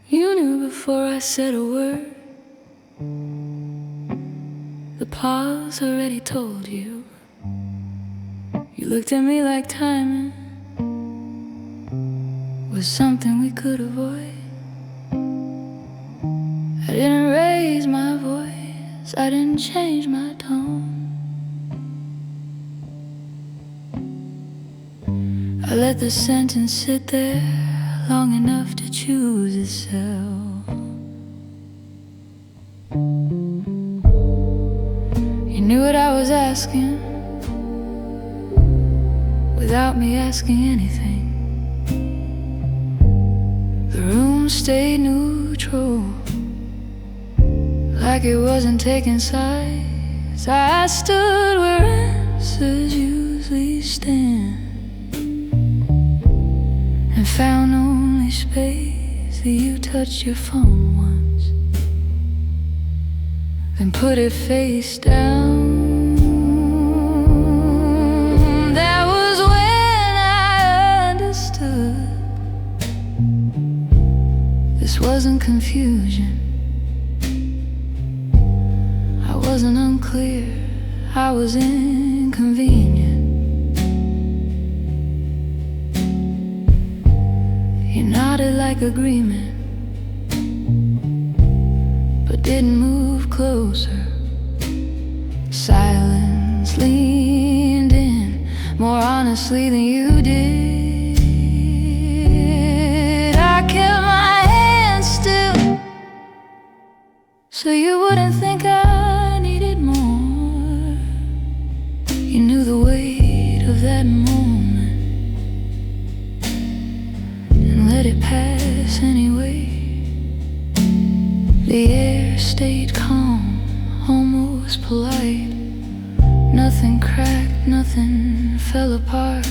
You knew before I said a word. The pause already told you. You looked at me like timing was something we could avoid. I didn't raise my voice, I didn't change my tone. I let the sentence sit there long enough to choose itself. You knew what I was asking without me asking anything. The room stayed neutral, like it wasn't taking sides. I stood where answers usually stand, and found only space that you touched your phone once, then put it face down. That was when I understood this wasn't confusion. I wasn't unclear, I was inconvenient. You nodded like agreement, but didn't move closer. Silence leaned in more honestly than you did. I kept my hand still so you wouldn't think I needed more. You knew the weight of that moment and let it pass anyway. The air stayed calm, almost polite. Nothing cracked, nothing fell apart.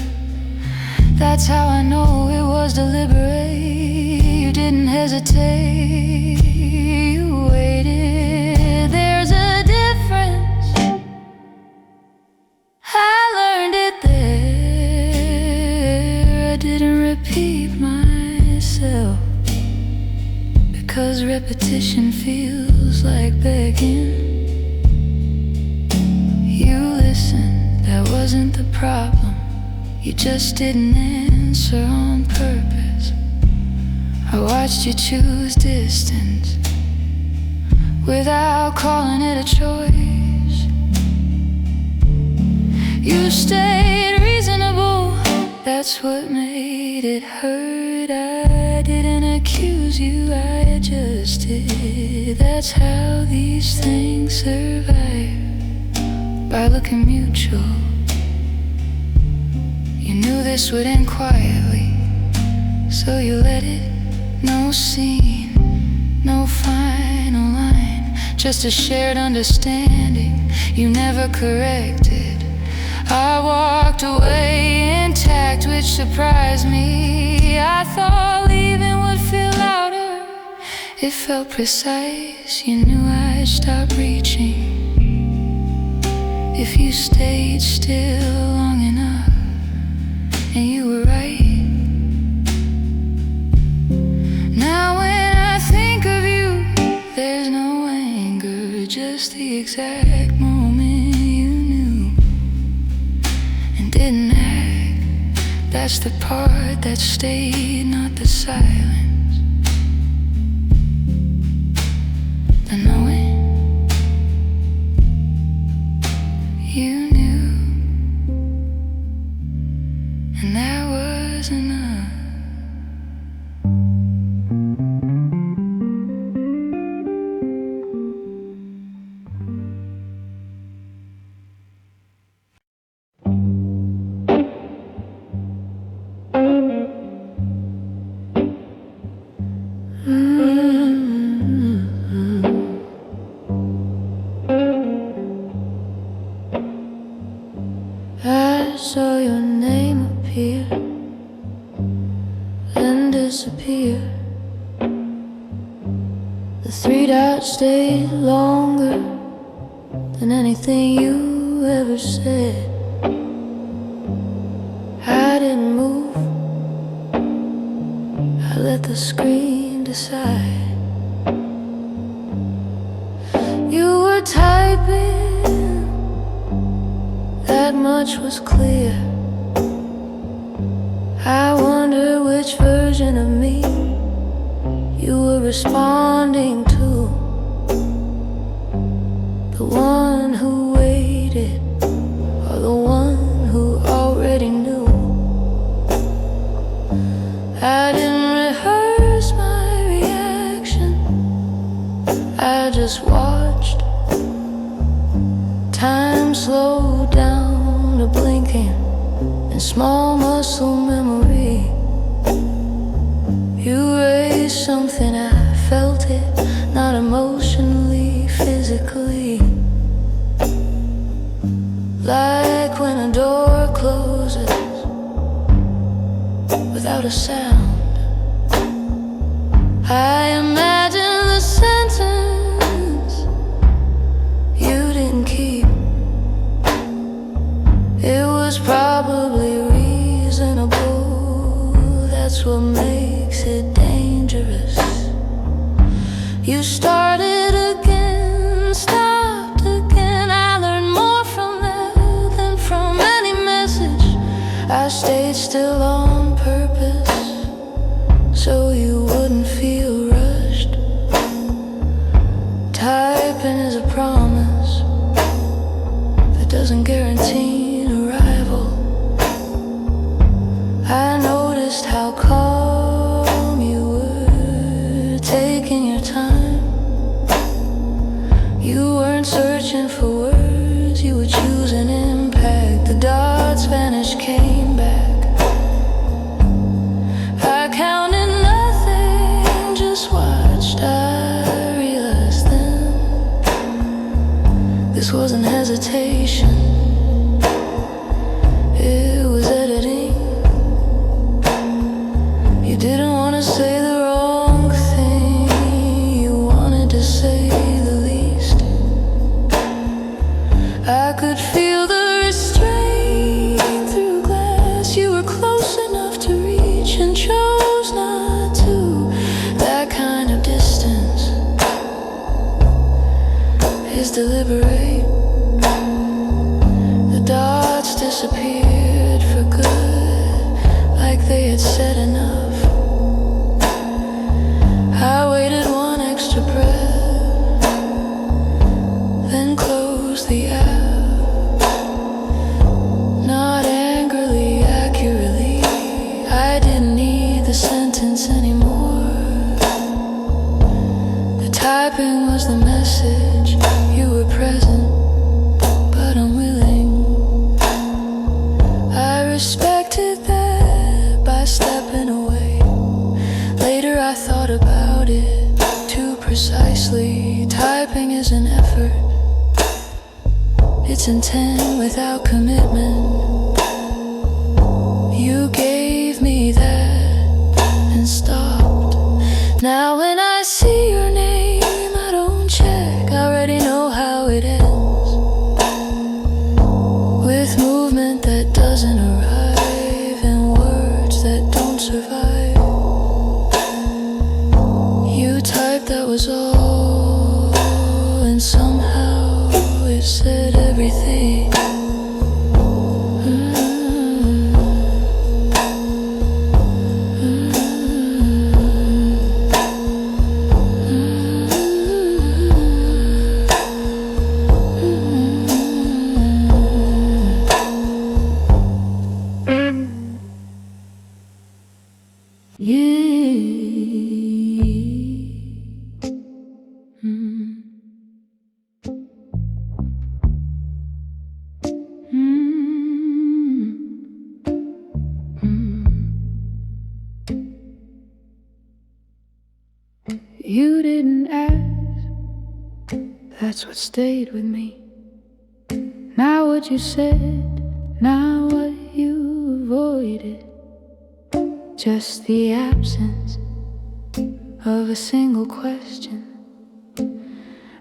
That's how I know it was deliberate. You didn't hesitate, you waited. There's a difference, I learned it there. I didn't repeat myself, because repetition feels like begging. You listened, that wasn't the problem. You just didn't answer on purpose. I watched you choose distance without calling it a choice. You stayed reasonable, that's what made it hurt. I didn't accuse you, I adjusted. That's how these things survive, by looking mutual. You knew this would end quietly, so you let it. No scene, no final line, just a shared understanding you never corrected. I walked away intact, which surprised me. I thought leaving would feel louder, it felt precise. You knew I'd stop reaching if you stayed still long enough, and you were right. Now when I think of you, there's no anger, just the exact moment you knew and didn't act. That's the part that stayed, not the silence. The knowing you knew, and that was enough. I saw your name appear, then disappear. The three dots stayed longer than anything you ever said. I didn't move, I let the screen decide. side. You were typing, that much was clear. I wonder which version of me you were responding to. The one who waited, or the one who already knew? I didn't rehearse my reaction, I just watched. Time slowed down to blinking in small muscle memory. You raised something, I felt it, not emotionally, physically. Like when a door closes without a sound. I imagine the sentence you didn't keep. It was probably reasonable, that's what makes it dangerous. You started again, stopped again. I learned more from that than from any message. I stayed still on purpose, so you wouldn't feel rushed. Typing is a promise that doesn't guarantee an arrival. I noticed how calm you were, taking your time. You weren't searching for words, you were choosing impact. The dots vanished, came back. I counted nothing, just watched. I realized then this wasn't hesitation, it was editing. You didn't want to say the wrong thing, you wanted to say the least. I could feel the restraint through glass. You were close enough to reach and chose not to. That kind of distance is deliberate. The dots disappeared for good, like they had said enough. I waited one extra breath, then closed the app. Not angrily, accurately, I didn't need the sentence anymore. The typing was the message, you were present, but unwilling. I respected that by stepping away. Later I thought about it too precisely. Typing is an effort, it's intent without commitment. You gave me that and stopped. Now when I see your name, I don't check, I already know how it ends. With movement that doesn't arrive and words that don't survive. You typed, that was all, and somehow it said everything. You didn't ask, that's what stayed with me. Not what you said, not what you avoided, just the absence of a single question.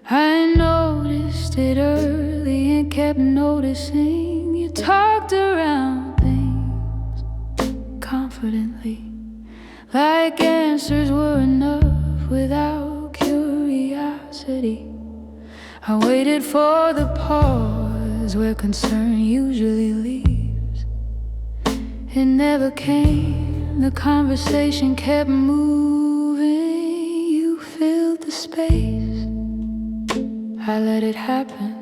I noticed it early and kept noticing. You talked around things confidently, like answers were enough. without curiosity. I waited for the pause where concern usually leaves. It never came, the conversation kept moving. You filled the space, I let it happen.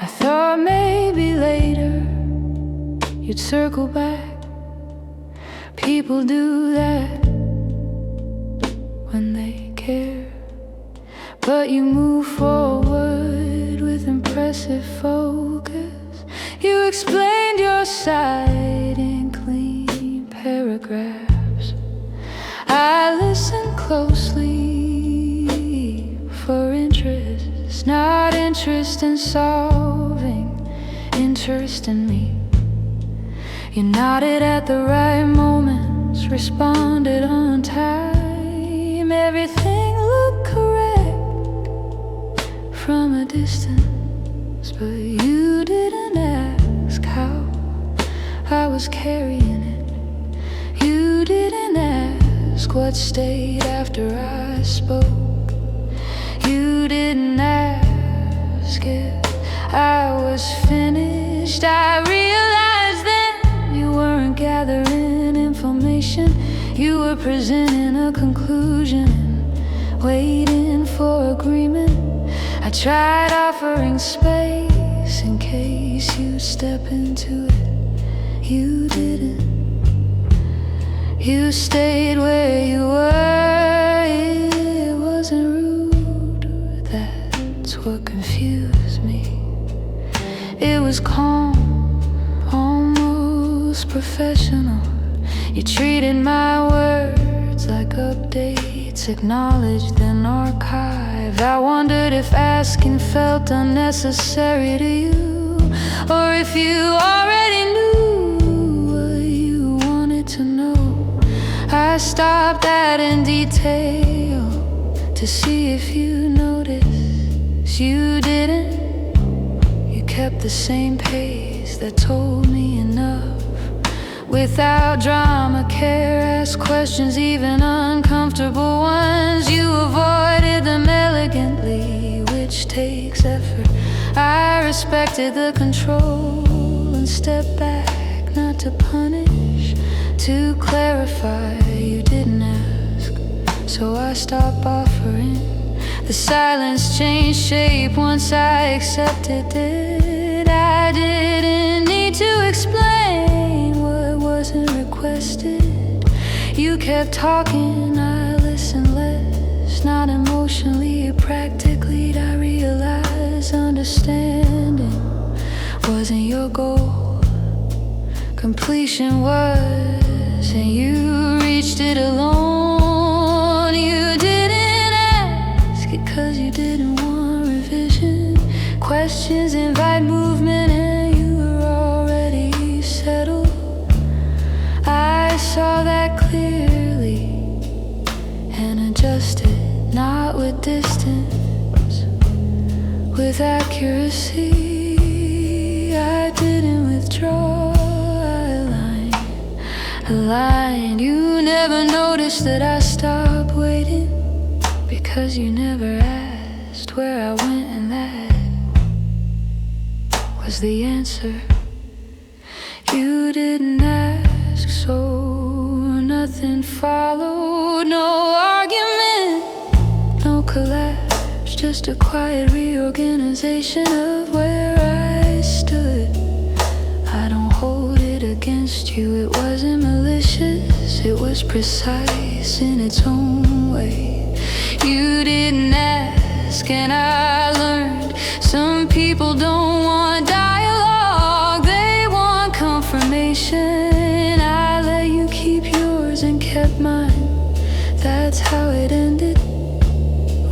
I thought maybe later you'd circle back. People do that when they care. But you move forward with impressive focus. You explained your side in clean paragraphs. I listened closely for interest, not interest in solving, interest in me. You nodded at the right moments, responded on time. Everything looked correct from a distance, but you didn't ask how I was carrying it. You didn't ask what stayed after I spoke. You didn't ask if I was finished. I realized then you weren't gathering information. You were presenting a conclusion, waiting for agreement. I tried offering space in case you step into it. You didn't. You stayed where you were. It wasn't rude, that's what confused me. It was calm, almost professional. You treated my words like updates, acknowledged then archived. I wondered if asking felt unnecessary to you, or if you already knew what you wanted to know. I stopped adding detail to see if you noticed. You didn't. You kept the same pace that told me enough. Without drama, care, ask questions, even uncomfortable ones. You avoided them elegantly, which takes effort. I respected the control and stepped back, not to punish, to clarify. You didn't ask, so I stopped offering. The silence changed shape once I accepted it. I didn't need to explain what wasn't requested. You kept talking, I listened less, not emotionally, practically. I realized understanding wasn't your goal, completion was, and you reached it alone. You didn't ask it 'cause you didn't want revision. Questions invite movement, and you were already settled. I saw that clearly and adjusted, not with distance, with accuracy. I didn't withdraw, I aligned. You never noticed that I stopped waiting, because you never asked where I went, and that was the answer. You didn't ask, so nothing followed. No argument, no collapse, just a quiet reorganization of where I stood. I don't hold it against you, it wasn't malicious, it was precise in its own way. You didn't ask, and I learned some people don't want dialogue, they want confirmation. I let you keep yours and kept mine. That's how it ended,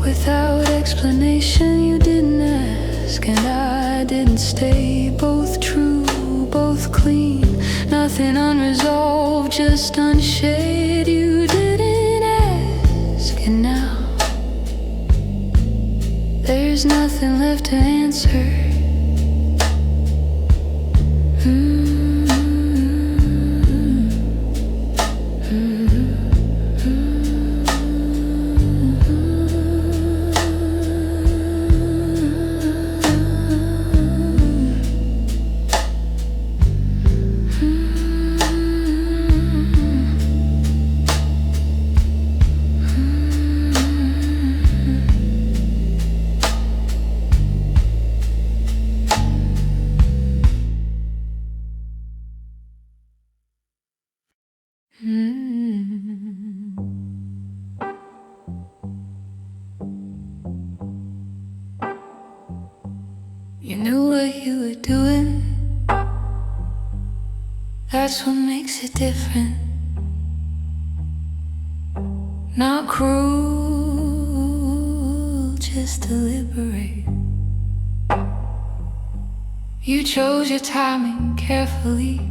without explanation. You didn't ask, and I didn't stay. Both true, both clean, nothing unresolved, just unshared. You didn't ask, and now there's nothing left to answer. knew what you were doing. That's what makes it different. Not cruel, just deliberate. You chose your timing carefully,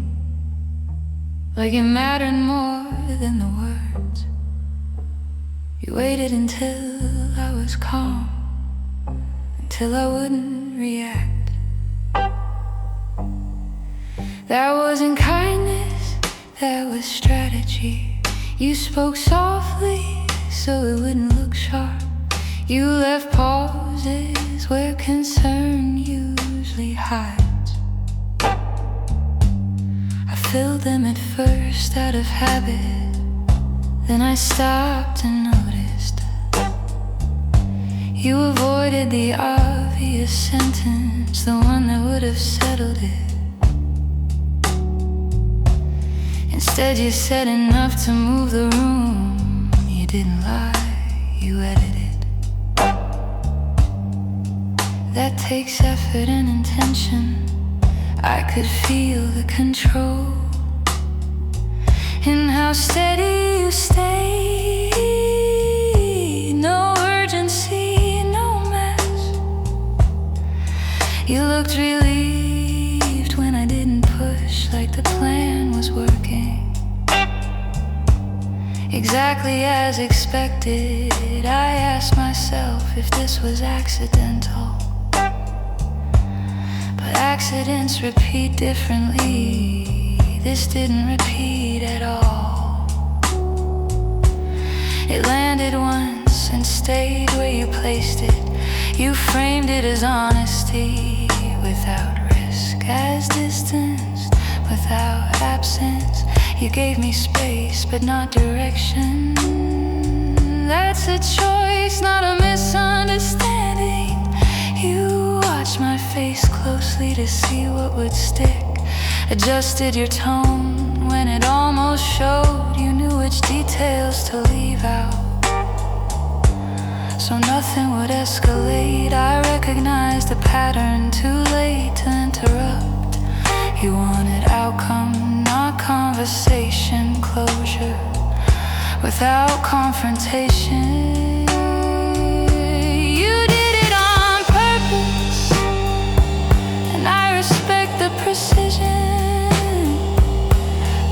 like it mattered more than the words. You waited until I was calm, until I wouldn't react. That wasn't kindness, that was strategy. You spoke softly so it wouldn't look sharp. You left pauses where concern usually hides. I filled them at first out of habit, then I stopped and noticed. You avoided the obvious sentence, the one that would have settled it. Instead you said enough to move the room. You didn't lie, you edited. That takes effort and intention. I could feel the control in how steady you stayed. No urgency, no mess. You looked relieved when I didn't push, like the plan was working. Exactly as expected, I asked myself if this was accidental. But accidents repeat differently. This didn't repeat at all. It landed once and stayed where you placed it. You framed it as honesty without risk, as distance without absence. You gave me space but not direction. That's a choice, not a misunderstanding. You watched my face closely to see what would stick. Adjusted your tone when it almost showed. You knew which details to leave out, so nothing would escalate. I recognized the pattern too late to interrupt. You wanted outcome, not conversation, closure without confrontation. You did it on purpose, and I respect the precision.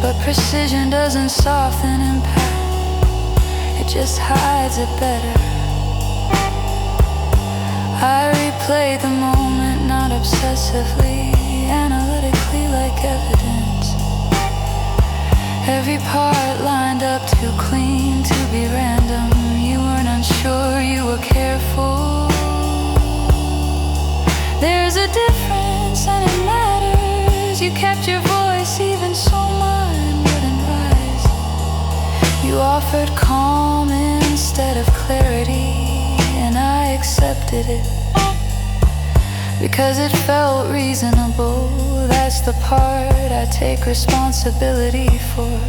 But precision doesn't soften impact, it just hides it better. I replayed the moment, not obsessively, analytically, like evidence. Every part lined up too clean to be random. You weren't unsure, you were careful. There's a difference and it matters. You kept your voice even so mine wouldn't rise. You offered calm instead of clarity, and I accepted it because it felt reasonable. That's the part I take responsibility for.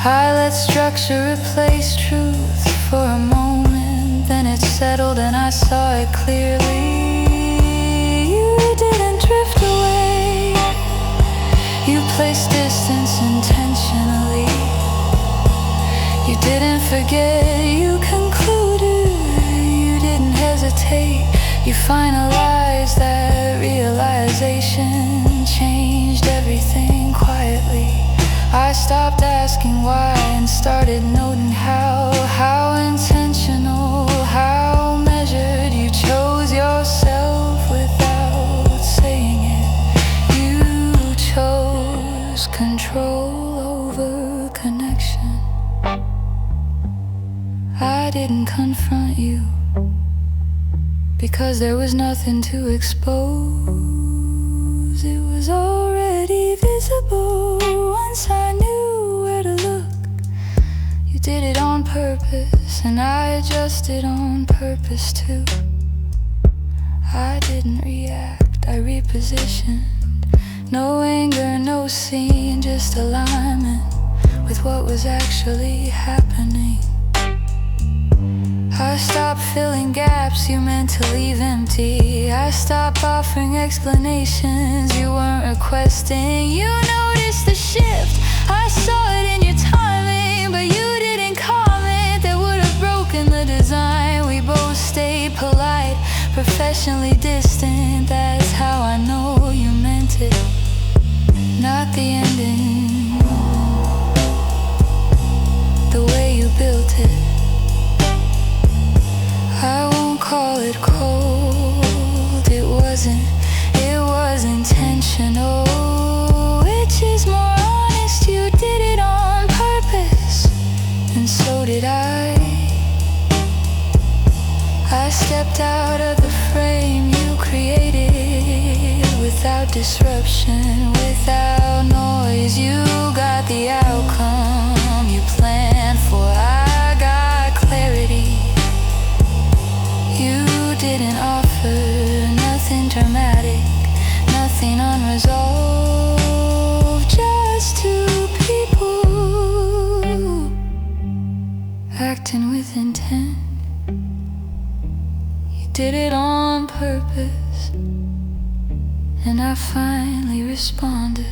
I let structure replace truth for a moment, then it settled and I saw it clearly. You didn't drift away, you placed distance intentionally. You didn't forget, you concluded. You didn't hesitate, you finalized that realization. Changed everything quietly. I stopped asking why and started noting how intentional, how measured. You chose yourself without saying it. You chose control over connection. I didn't confront you because there was nothing to expose. It was already visible once I knew where to look. You did it on purpose, and I adjusted on purpose too. I didn't react, I repositioned. No anger, no scene, just alignment with what was actually happening. I I stopped filling gaps you meant to leave empty. I stopped offering explanations you weren't requesting. You noticed the shift, I saw it in your timing, but you didn't comment. That would have broken the design. We both stayed polite, professionally distant. That's how I know you meant it, not the ending, the way you built it. I won't call it cold, it was intentional. Which is more honest, you did it on purpose, and so did I. I stepped out of the frame you created, without disruption, without noise. You got the outcome you planned for, I got clarity. You didn't offer nothing dramatic, nothing unresolved, just two people acting with intent. You did it on purpose, and I finally responded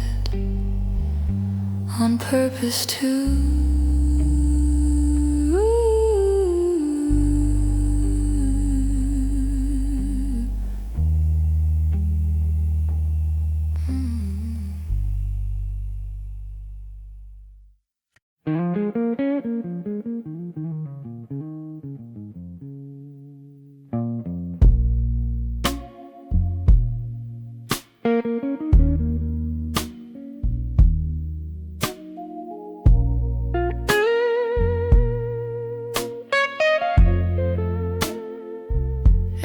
on purpose too.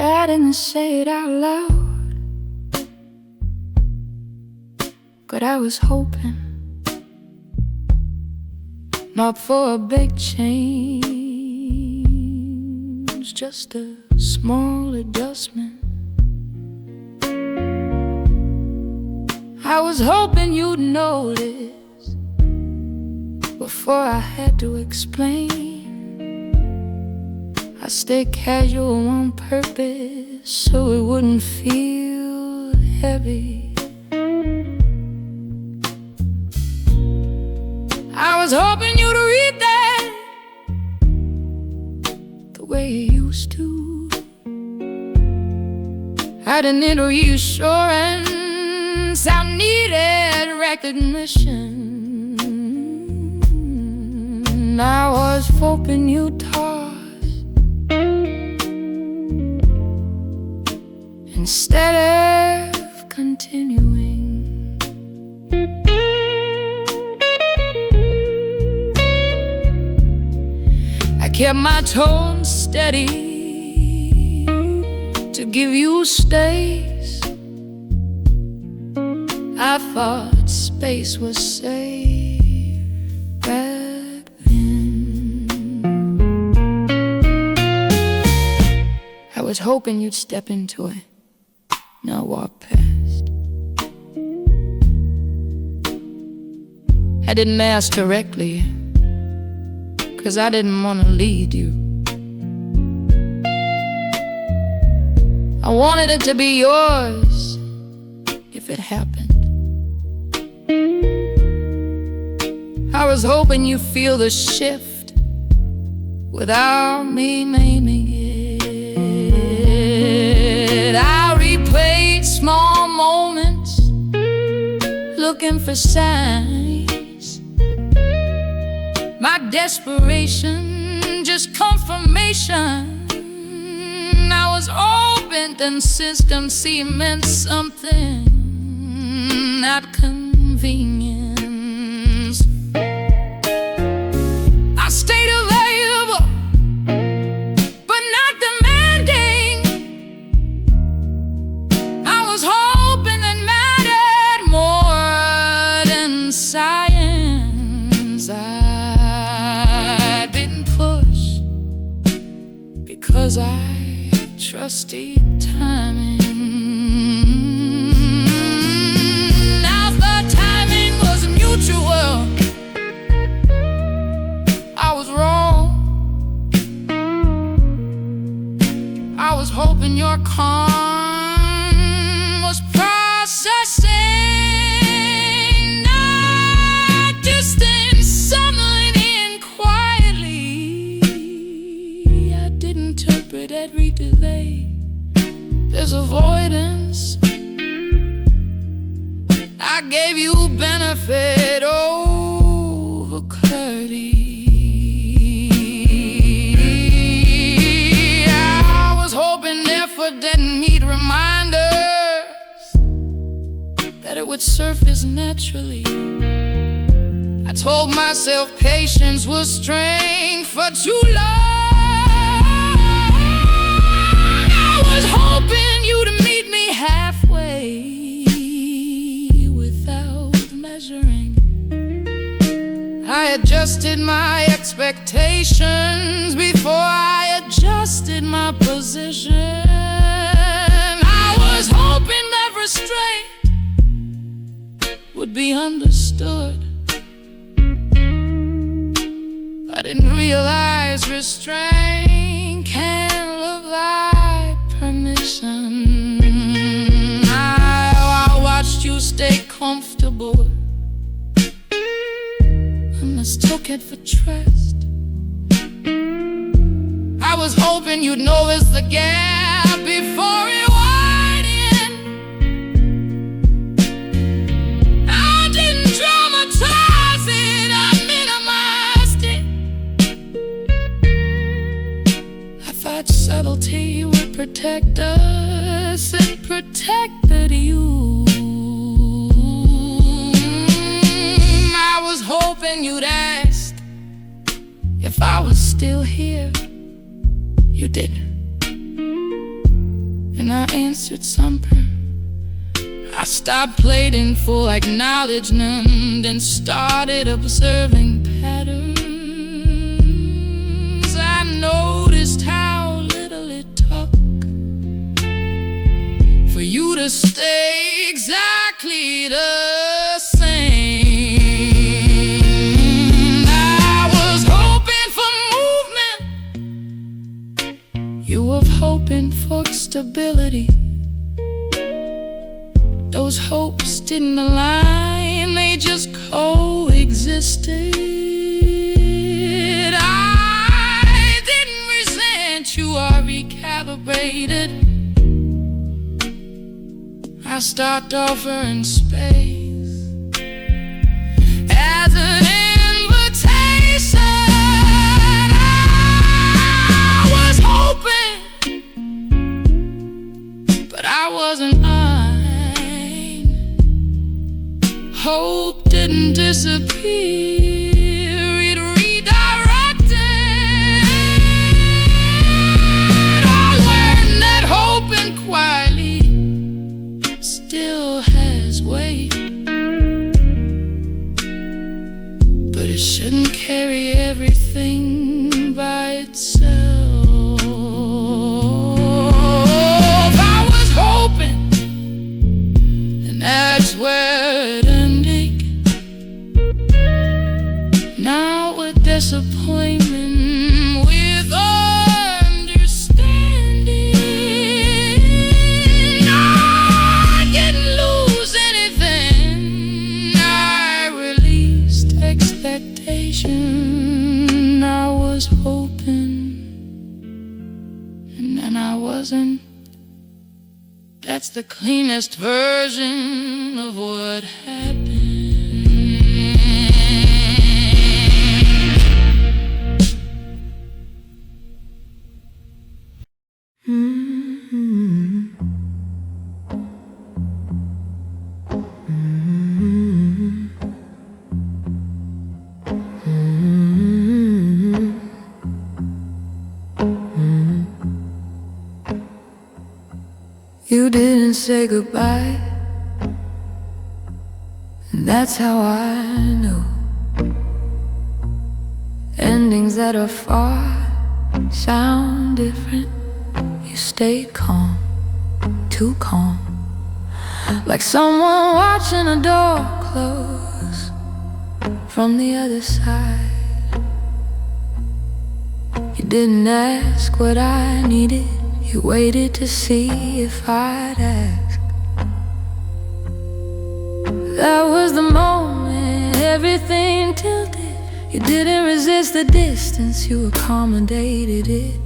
I didn't say it out loud, but I was hoping, not for a big change, just a small adjustment. I was hoping you'd notice before I had to explain. I stayed casual on purpose so it wouldn't feel heavy. I was hoping you'd read that the way you used to. I didn't need reassurance, I needed recognition. I was hoping you'd toss instead of continuing. I kept my tone steady to give you space. I thought space was safe back then. I was hoping you'd step into it, not walk past. I didn't ask directly, 'cause I didn't want to lead you. I wanted it to be yours if it happened. I was hoping you feel the shift without me naming it. I replayed small moments, looking for signs. My desperation, just confirmation. I was open, then system C meant something, not convenience. I stayed available, but not demanding. I was hoping it mattered more than science. I didn't push because I trusted timing. Now the timing was mutual. I was wrong. calm was processing. Not distant sunlight in quietly. I did interpret every delay. There's avoidance. I gave you benefit over clarity. I was hoping effort didn't need reminders that it would surface naturally. I told myself patience was strength for too long. I was hoping you to meet me halfway without measuring. I adjusted my expectations before I adjusted my position. I was hoping that restraint would be understood. I didn't realize restraint can't look like permission. I watched you stay comfortable. I mistook it for trust. I was hoping you'd notice the gap before it widened. I didn't dramatize it, I minimized it. I thought subtlety would protect us, it protected you. I was hoping you'd ask if I was still here. You didn't. And I answered something. I stopped pleading for acknowledgement and started observing patterns. I noticed how little it took for you to stay exactly the same. You were hoping for stability. Those hopes didn't align, they just coexisted. I didn't resent you or recalibrated. I stopped offering space as an invitation. I wasn't mine. Hope didn't disappear, it redirected. I learned that hoping quietly still has weight, but it shouldn't carry everything by itself. That's where it ended. Now with disappointment, with understanding, I didn't lose anything. I released expectation. I was hoping, and then I wasn't. That's the cleanest version of what happened. You didn't say goodbye, and that's how I knew. Endings that are far sound different. You stayed calm, too calm, like someone watching a door close from the other side. You didn't ask what I needed, You waited to see if I'd ask. That was the moment everything tilted. You didn't resist the distance, you accommodated it.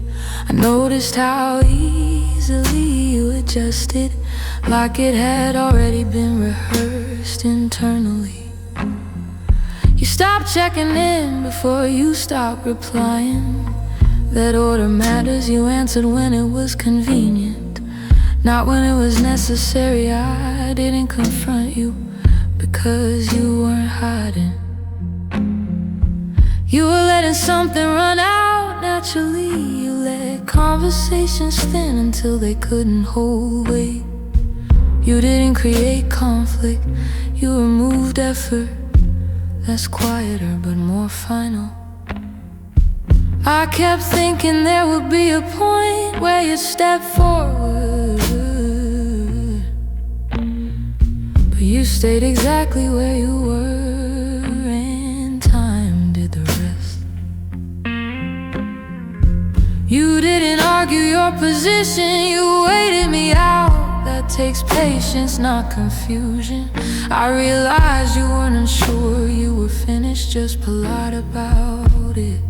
I noticed how easily you adjusted, like it had already been rehearsed internally. You stopped checking in before you stopped replying. That order matters, you answered when it was convenient, not when it was necessary. I didn't confront you because you weren't hiding. You were letting something run out naturally. You let conversations thin until they couldn't hold weight. You didn't create conflict, you removed effort. That's quieter but more final. I kept thinking there would be a point where you'd step forward, but you stayed exactly where you were, and time did the rest. You didn't argue your position, you waited me out. That takes patience, not confusion. I realized you weren't unsure, you were finished, just polite about it.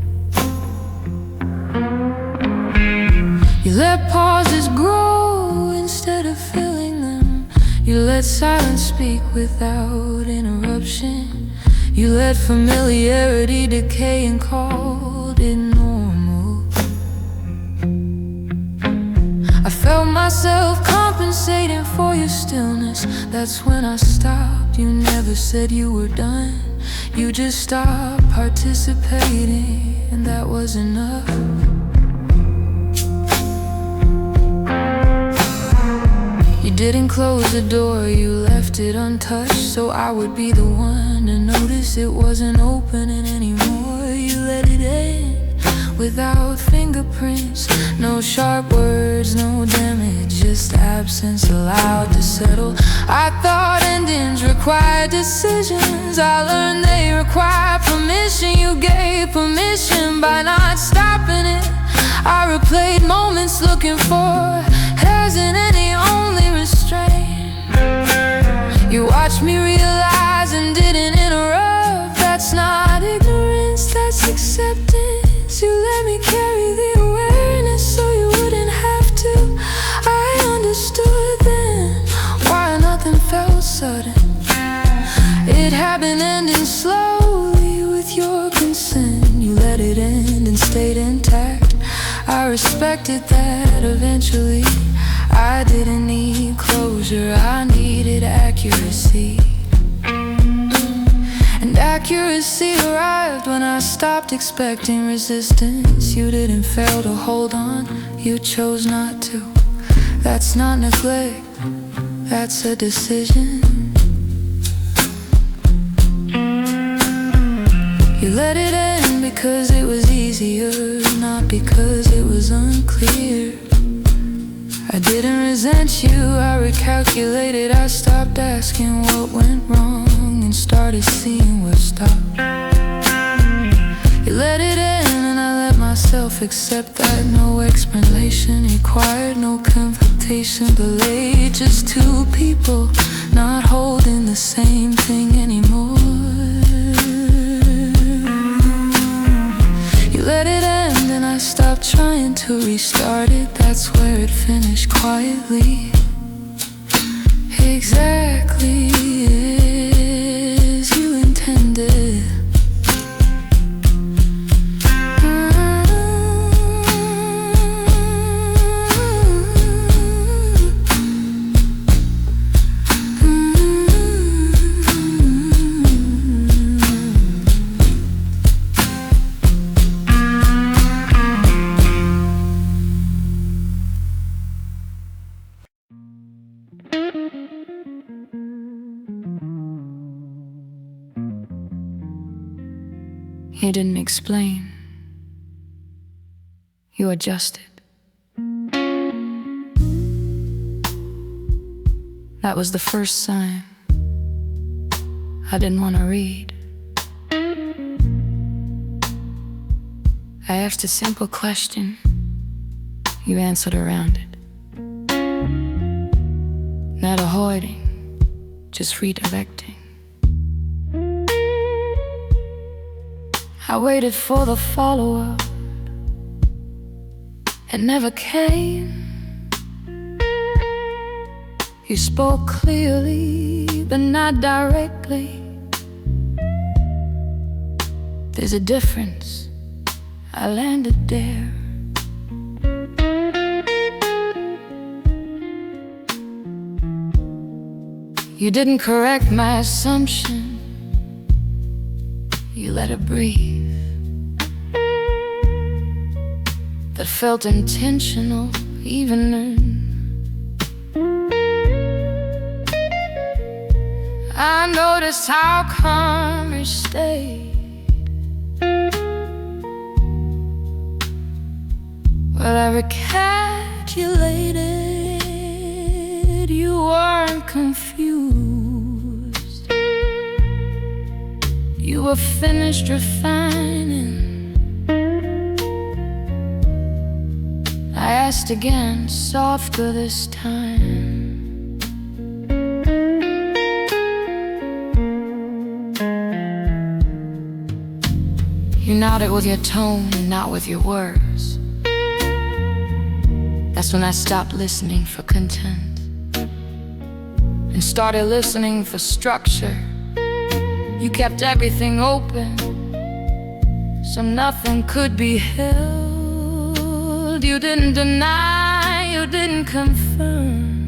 You let pauses grow instead of filling them. You let silence speak without interruption. You let familiarity decay and called it normal. I felt myself compensating for your stillness. That's when I stopped. You never said you were done. You just stopped participating, and that was enough. You didn't close the door, you left it untouched, so I would be the one to notice it wasn't opening anymore. You let it end without fingerprints, no sharp words, no damage, just absence allowed to settle. I thought endings required decisions, I learned they require permission. You gave permission by not stopping it. I replayed moments looking for hesitant, the only restrained. You watched me realize and didn't interrupt. That's not ignorance, that's acceptance. You let me carry the awareness so you wouldn't have to. I understood then why nothing felt sudden. It had been ending slowly with your consent. You let it end and stayed intact. I respected that eventually. I didn't need closure, I needed accuracy. And accuracy arrived when I stopped expecting resistance. You didn't fail to hold on, you chose not to. That's not neglect, that's a decision. You let it end because it was easier, not because it was unclear. I didn't resent you, I recalculated. I stopped asking what went wrong and started seeing what stopped. You let it end and I let myself accept that. No explanation required, no confrontation delayed. Just two people not holding the same thing anymore. You let it end and I stopped trying to restart it. That's where it finished quietly, exactly as you intended. You didn't explain, you adjusted. That was the first sign I didn't want to read. I asked a simple question, You answered around it. Not avoiding, just redirecting. I waited for the follow-up. It never came. You spoke clearly, but not directly. There's a difference. I landed there. You didn't correct my assumption. You let it breathe. That felt intentional, even then. I noticed how calm you stayed. Well, I recalculated. You weren't confused. You were finished refining. I asked again, softer this time. You nodded with your tone and not with your words. That's when I stopped listening for content and started listening for structure. You kept everything open, so nothing could be held. You didn't deny, you didn't confirm.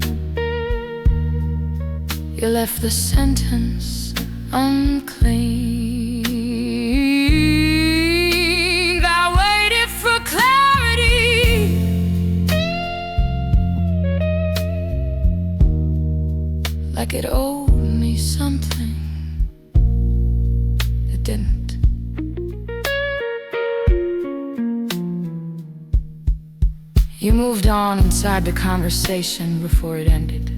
You left the sentence unclean. I waited for clarity, like it owed me something. It didn't. You moved on inside the conversation before it ended.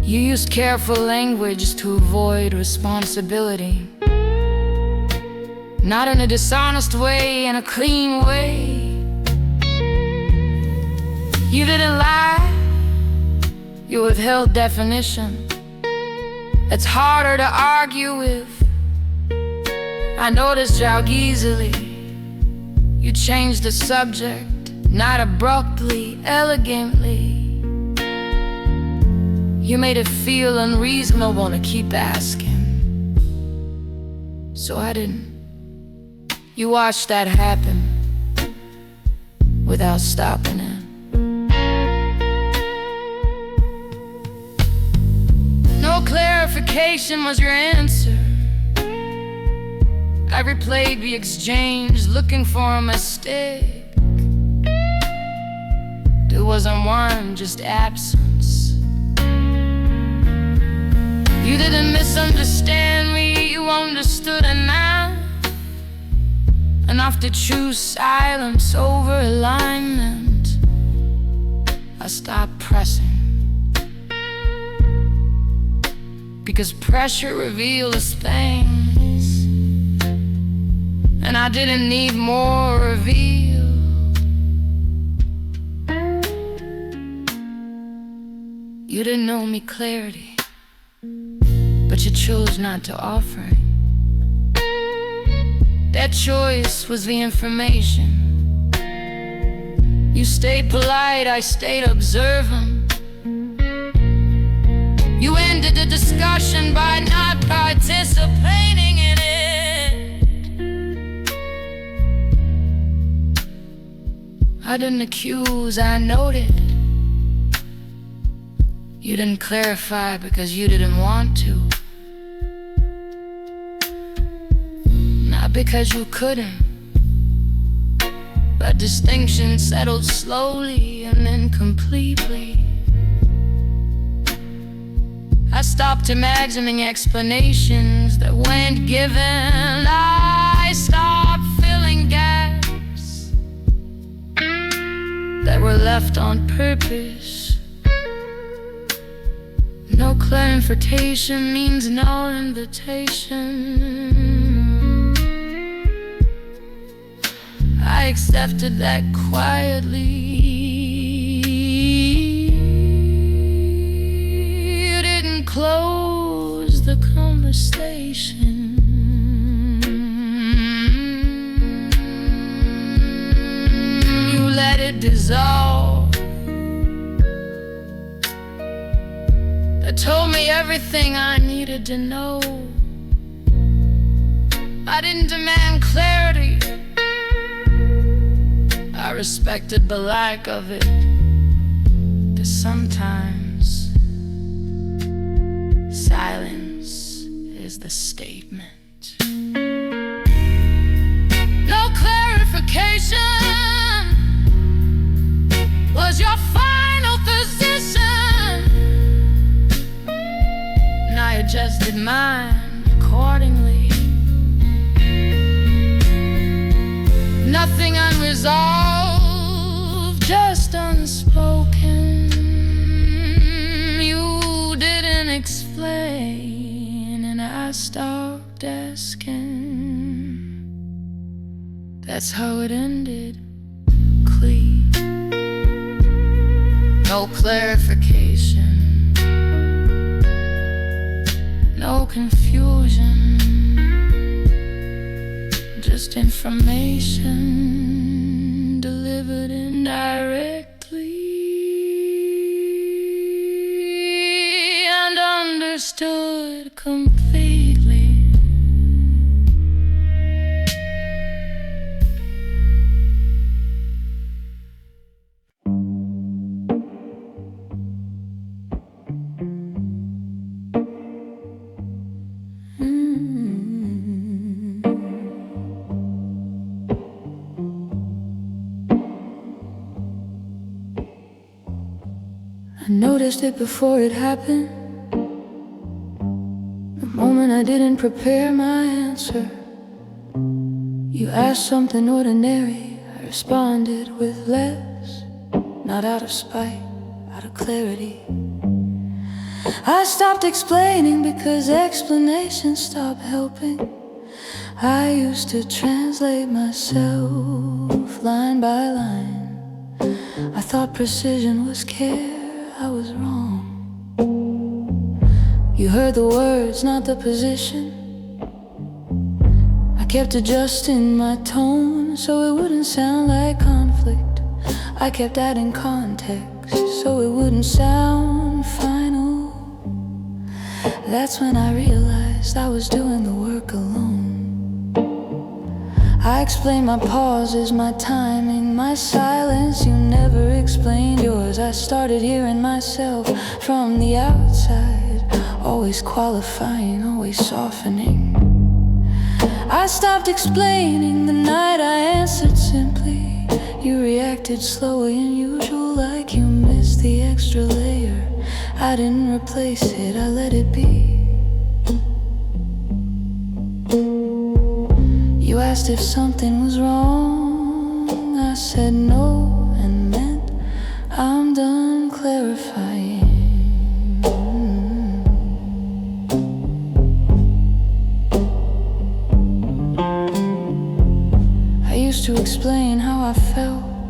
You used careful language to avoid responsibility. Not in a dishonest way, in a clean way. You didn't lie. You withheld definition. It's harder to argue with. I noticed how easily you changed the subject. Not abruptly, elegantly. You made it feel unreasonable to keep asking. So I didn't. You watched that happen without stopping it. No clarification was your answer. I replayed the exchange, looking for a mistake. It wasn't one, just absence. You didn't misunderstand me, you understood enough. Enough to choose silence over alignment. I stopped pressing, because pressure reveals things, and I didn't need more reveal. You didn't know me clarity, but you chose not to offer it. That choice was the information. You stayed polite, I stayed observant. You ended the discussion by not participating in it. I didn't accuse, I noted. You didn't clarify because you didn't want to. Not because you couldn't. But distinction settled slowly and then completely. I stopped imagining explanations that weren't given. I stopped filling gaps that were left on purpose. No clarification means no invitation. I accepted that quietly. You didn't close the conversation. You let it dissolve. It told me everything I needed to know. I didn't demand clarity. I respected the lack of it. 'Cause sometimes silence is the statement. No clarification was your final position, and I adjusted mine accordingly. Nothing unresolved, just unspoken. You didn't explain, and I stopped asking. That's how it ended, clean. No clarification, no confusion, just information delivered indirectly and understood completely. I noticed it before it happened. The moment I didn't prepare my answer. You asked something ordinary, I responded with less. Not out of spite, out of clarity. I stopped explaining because explanations stopped helping. I used to translate myself line by line. I thought precision was care. I was wrong. You heard the words, not the position. I kept adjusting my tone so it wouldn't sound like conflict. I kept adding context so it wouldn't sound final. That's when I realized I was doing the work alone. I explained my pauses, my timing, my silence. You never explained yours. I started hearing myself from the outside, always qualifying, always softening. I stopped explaining the night I answered simply. You reacted slower than usual, like you missed the extra layer. I didn't replace it, I let it be. You asked if something was wrong. I said no and meant I'm done clarifying. I used to explain how I felt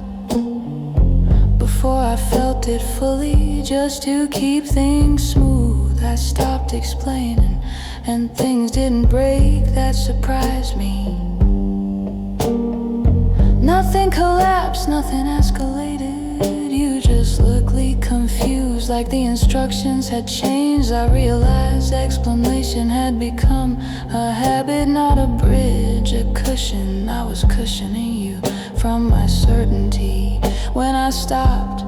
before I felt it fully, just to keep things smooth. I stopped explaining and things didn't break. That surprised me. Nothing collapsed, nothing escalated. You just looked confused, like the instructions had changed. I realized explanation had become a habit, not a bridge, a cushion. I was cushioning you from my certainty. When I stopped,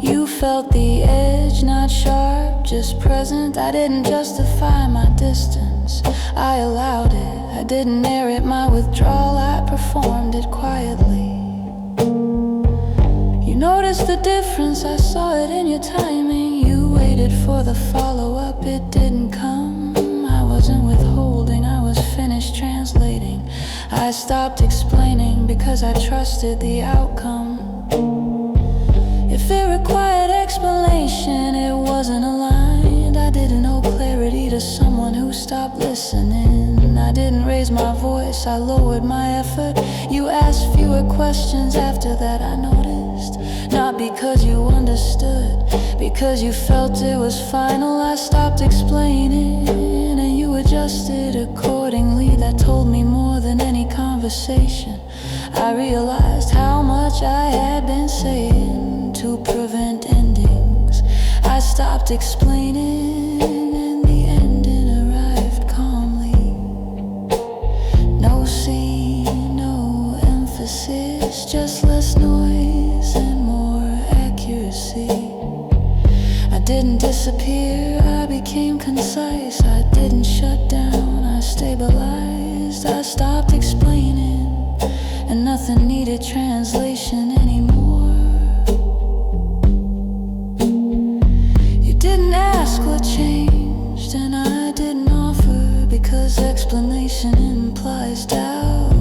you felt the edge, not sharp, just present. I didn't justify my distance, I allowed it. I didn't air it, my withdrawal, I performed it quietly. You noticed the difference, I saw it in your timing. You waited for the follow-up, it didn't come. I wasn't withholding, I was finished translating. I stopped explaining because I trusted the outcome. If it required explanation, it wasn't aligned. I didn't owe clarity to someone who stopped listening. I didn't raise my voice, I lowered my effort. You asked fewer questions after that, I noticed. Not because you understood, because you felt it was final. I stopped explaining, and you adjusted accordingly. That told me more than any conversation. I realized how much I had been saying to prevent endings. I stopped explaining, and the ending arrived calmly. No scene, no emphasis, just less noise and more accuracy. I didn't disappear, I became concise. I didn't shut down, I stabilized. I stopped explaining, and nothing needed translation anymore. You didn't ask what changed, and I didn't offer, because explanation implies doubt,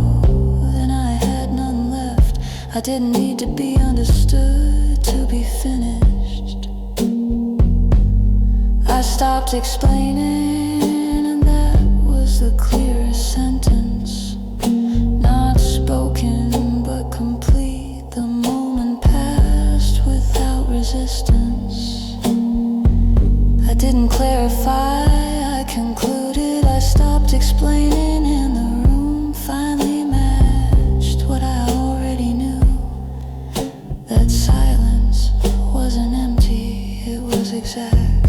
and I had none left. I didn't need to be understood to be finished. I stopped explaining, and that was the clearest sentence. Not spoken, but complete. The moment passed without resistance. I didn't clarify, I concluded. I stopped explaining, and the room finally matched what I already knew. That silence wasn't empty, it was exact.